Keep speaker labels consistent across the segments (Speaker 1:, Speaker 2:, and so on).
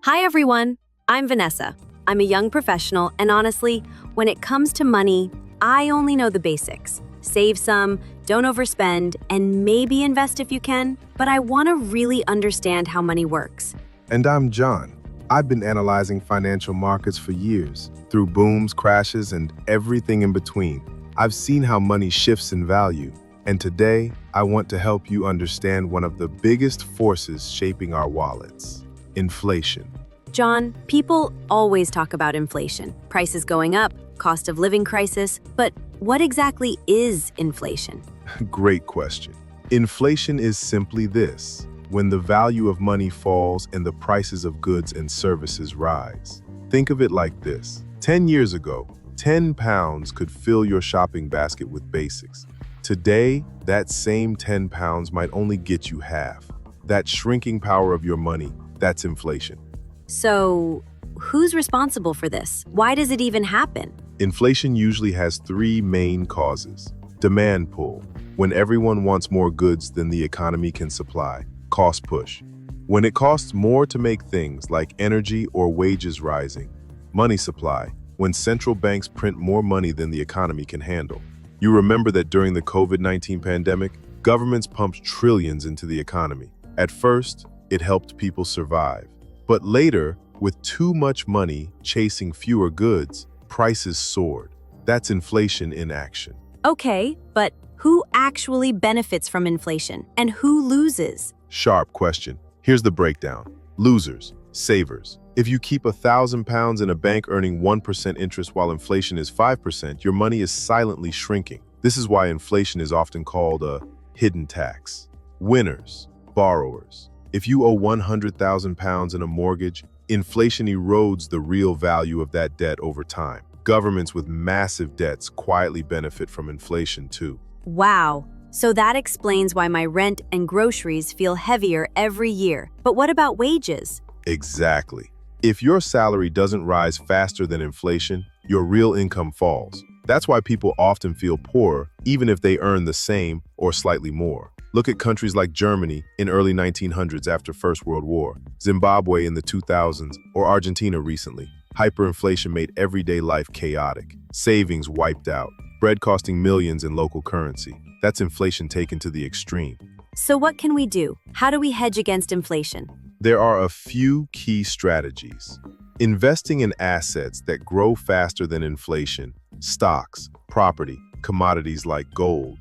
Speaker 1: Hi everyone, I'm Vanessa. I'm a young professional, and honestly, when it comes to money, I only know the basics. Save some, don't overspend, and maybe invest if you can, but I want to really understand how money works.
Speaker 2: And I'm John. I've been analyzing financial markets for years, through booms, crashes, and everything in between. I've seen how money shifts in value, and today I want to help you understand one of the biggest forces shaping our wallets: inflation.
Speaker 1: John, people always talk about inflation, prices going up, cost of living crisis, but what exactly is inflation?
Speaker 2: Great question. Inflation is simply this: when the value of money falls and the prices of goods and services rise. Think of it like this. 10 years ago, £10 could fill your shopping basket with basics. Today, that same £10 might only get you half. That shrinking power of your money, that's inflation.
Speaker 1: So, who's responsible for this? Why does it even happen?
Speaker 2: Inflation usually has three main causes. Demand pull, when everyone wants more goods than the economy can supply. Cost push, when it costs more to make things like energy or wages rising. Money supply, when central banks print more money than the economy can handle. You remember that during the COVID-19 pandemic, governments pumped trillions into the economy. At first, it helped people survive. But later, with too much money chasing fewer goods, prices soared. That's inflation in action.
Speaker 1: Okay, but who actually benefits from inflation and who loses?
Speaker 2: Sharp question. Here's the breakdown. Losers, savers. If you keep £1,000 in a bank earning 1% interest while inflation is 5%, your money is silently shrinking. This is why inflation is often called a hidden tax. Winners, borrowers. If you owe £100,000 in a mortgage, inflation erodes the real value of that debt over time. Governments with massive debts quietly benefit from inflation too.
Speaker 1: Wow, so that explains why my rent and groceries feel heavier every year. But what about wages?
Speaker 2: Exactly. If your salary doesn't rise faster than inflation, your real income falls. That's why people often feel poorer, even if they earn the same or slightly more. Look at countries like Germany in early 1900s after First World War, Zimbabwe in the 2000s, or Argentina recently. Hyperinflation made everyday life chaotic. Savings wiped out. Bread costing millions in local currency. That's inflation taken to the extreme.
Speaker 1: So what can we do? How do we hedge against inflation?
Speaker 2: There are a few key strategies. Investing in assets that grow faster than inflation, stocks, property, commodities like gold.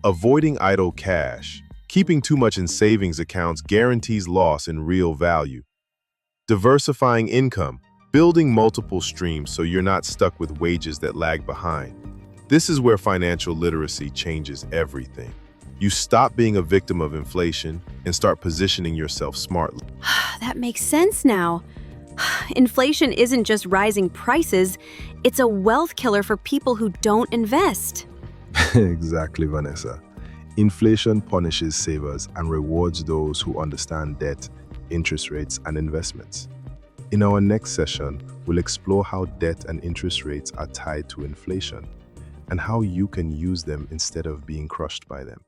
Speaker 2: Avoiding idle cash. Keeping too much in savings accounts guarantees loss in real value. Diversifying income. Building multiple streams so you're not stuck with wages that lag behind. This is where financial literacy changes everything. You stop being a victim of inflation and start positioning yourself smartly.
Speaker 1: That makes sense now. Inflation isn't just rising prices, it's a wealth killer for people who don't invest.
Speaker 2: Exactly, Vanessa. Inflation punishes savers and rewards those who understand debt, interest rates, and investments. In our next session, we'll explore how debt and interest rates are tied to inflation and how you can use them instead of being crushed by them.